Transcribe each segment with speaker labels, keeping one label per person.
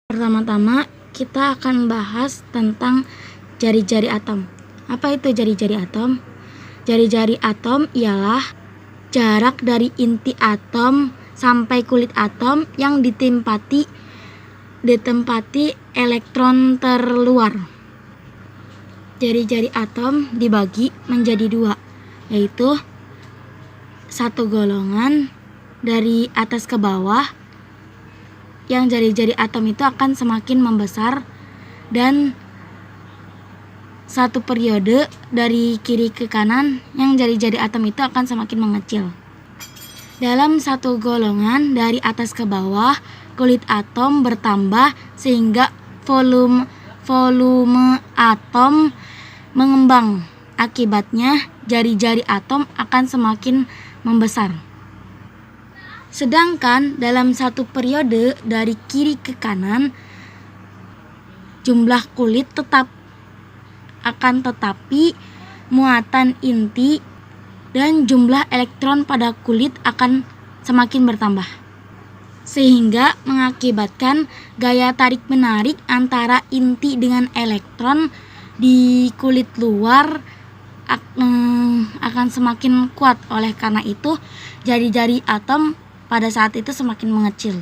Speaker 1: Pertama-tama kita akan bahas tentang jari-jari atom. Apa itu jari-jari atom? Jari-jari atom ialah jarak dari inti atom sampai kulit atom yang ditempati elektron terluar. Jari-jari atom dibagi menjadi dua, yaitu satu golongan dari atas ke bawah, yang jari-jari atom itu akan semakin membesar, dan satu periode dari kiri ke kanan yang jari-jari atom itu akan semakin mengecil. Dalam satu golongan dari atas ke bawah, kulit atom bertambah sehingga volume atom mengembang. Akibatnya jari-jari atom akan semakin membesar. Sedangkan dalam satu periode dari kiri ke kanan, jumlah kulit tetapi muatan inti dan jumlah elektron pada kulit akan semakin bertambah, sehingga mengakibatkan gaya tarik-menarik antara inti dengan elektron di kulit luar akan semakin kuat. Oleh karena itu, jari-jari atom pada saat itu semakin mengecil.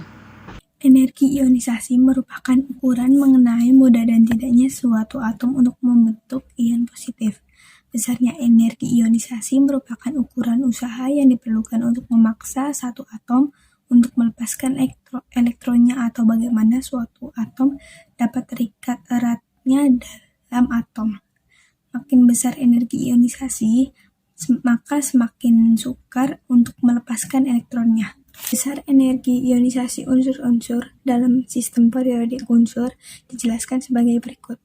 Speaker 2: Energi ionisasi merupakan ukuran mengenai mudah dan tidaknya suatu atom untuk membentuk ion positif. Besarnya energi ionisasi merupakan ukuran usaha yang diperlukan untuk memaksa satu atom untuk melepaskan elektronnya atau bagaimana suatu atom dapat terikat eratnya dalam atom. Makin besar energi ionisasi, maka semakin sukar untuk melepaskan elektronnya. Besar energi ionisasi unsur-unsur dalam sistem periodik unsur dijelaskan sebagai berikut.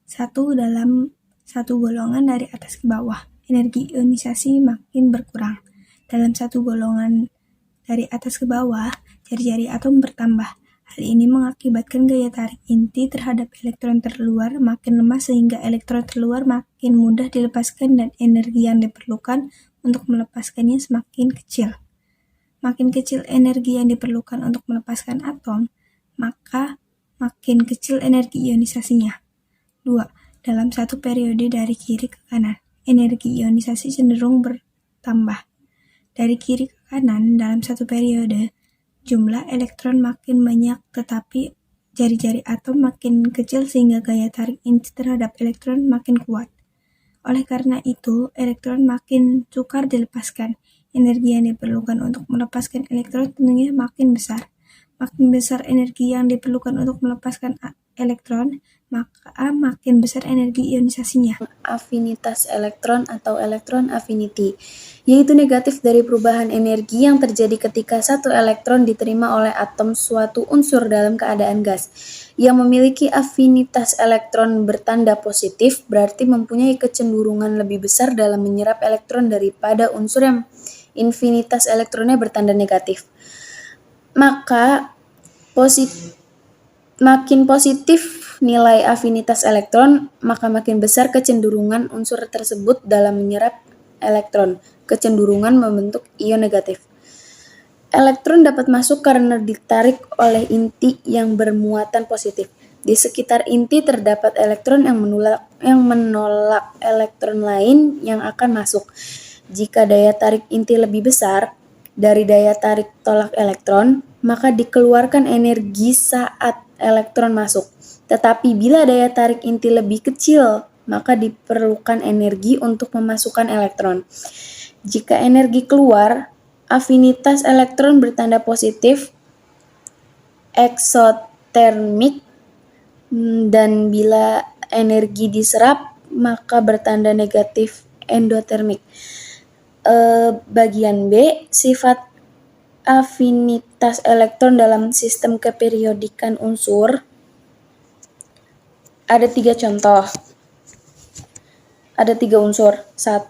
Speaker 2: 1. Dalam satu golongan dari atas ke bawah, energi ionisasi makin berkurang. Dalam satu golongan dari atas ke bawah, jari-jari atom bertambah. Hal ini mengakibatkan gaya tarik inti terhadap elektron terluar makin lemah sehingga elektron terluar makin mudah dilepaskan dan energi yang diperlukan untuk melepaskannya semakin kecil. Makin kecil energi yang diperlukan untuk melepaskan atom, maka makin kecil energi ionisasinya. 2. Dalam satu periode dari kiri ke kanan, energi ionisasi cenderung bertambah. Dari kiri ke kanan dalam satu periode, jumlah elektron makin banyak tetapi jari-jari atom makin kecil sehingga gaya tarik inti terhadap elektron makin kuat. Oleh karena itu, elektron makin sukar dilepaskan. Energi yang diperlukan untuk melepaskan elektron tentunya makin besar. Makin besar energi yang diperlukan untuk melepaskan elektron, maka makin besar energi ionisasinya.
Speaker 3: Afinitas elektron atau elektron affinity, yaitu negatif dari perubahan energi yang terjadi ketika satu elektron diterima oleh atom suatu unsur dalam keadaan gas. Yang memiliki afinitas elektron bertanda positif berarti mempunyai kecenderungan lebih besar dalam menyerap elektron daripada unsur yang infinitas elektronnya bertanda negatif. Maka makin positif nilai afinitas elektron, maka makin besar kecenderungan unsur tersebut dalam menyerap elektron, kecenderungan membentuk ion negatif. Elektron dapat masuk karena ditarik oleh inti yang bermuatan positif. Di sekitar inti terdapat elektron yang menolak elektron lain yang akan masuk. Jika daya tarik inti lebih besar dari daya tarik tolak elektron, maka dikeluarkan energi saat elektron masuk. Tetapi bila daya tarik inti lebih kecil, maka diperlukan energi untuk memasukkan elektron. Jika energi keluar, afinitas elektron bertanda positif eksotermik, dan bila energi diserap, maka bertanda negatif endotermik. Bagian B, sifat afinitas elektron dalam sistem keperiodikan unsur. Ada 3 contoh. Ada 3 unsur. 1.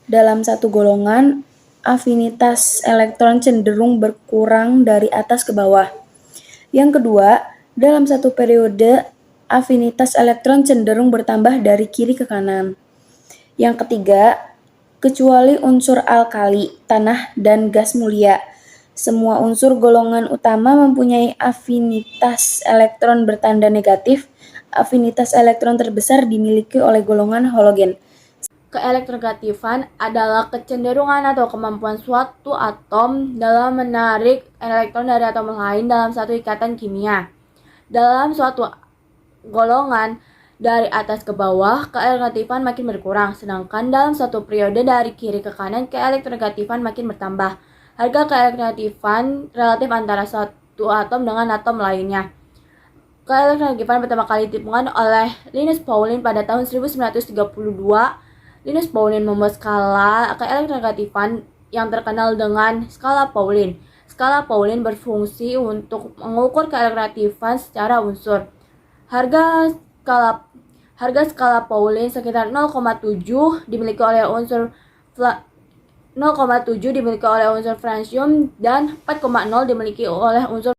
Speaker 3: Dalam satu golongan, afinitas elektron cenderung berkurang dari atas ke bawah. Yang kedua, dalam satu periode, afinitas elektron cenderung bertambah dari kiri ke kanan. Yang ketiga, kecuali unsur alkali, tanah, dan gas mulia, Semua unsur golongan utama mempunyai afinitas elektron bertanda negatif. Afinitas elektron terbesar dimiliki oleh golongan halogen. Keelektronegativan adalah kecenderungan atau kemampuan suatu atom dalam menarik elektron dari atom lain dalam satu ikatan kimia. Dalam suatu golongan dari atas ke bawah, keelektronegativan makin berkurang, sedangkan dalam suatu periode dari kiri ke kanan, keelektronegativan makin bertambah. Harga keelektronegativan relatif antara satu atom dengan atom lainnya. Keelektronegativan pertama kali ditemukan oleh Linus Pauling pada tahun 1932. Linus Pauling membuat skala keelektronegativan yang terkenal dengan skala Pauling. Skala Pauling berfungsi untuk mengukur keelektronegativan secara unsur. Harga skala Pauling sekitar 0,7 dimiliki oleh unsur 0,7 dimiliki oleh unsur francium dan 4,0 dimiliki oleh unsur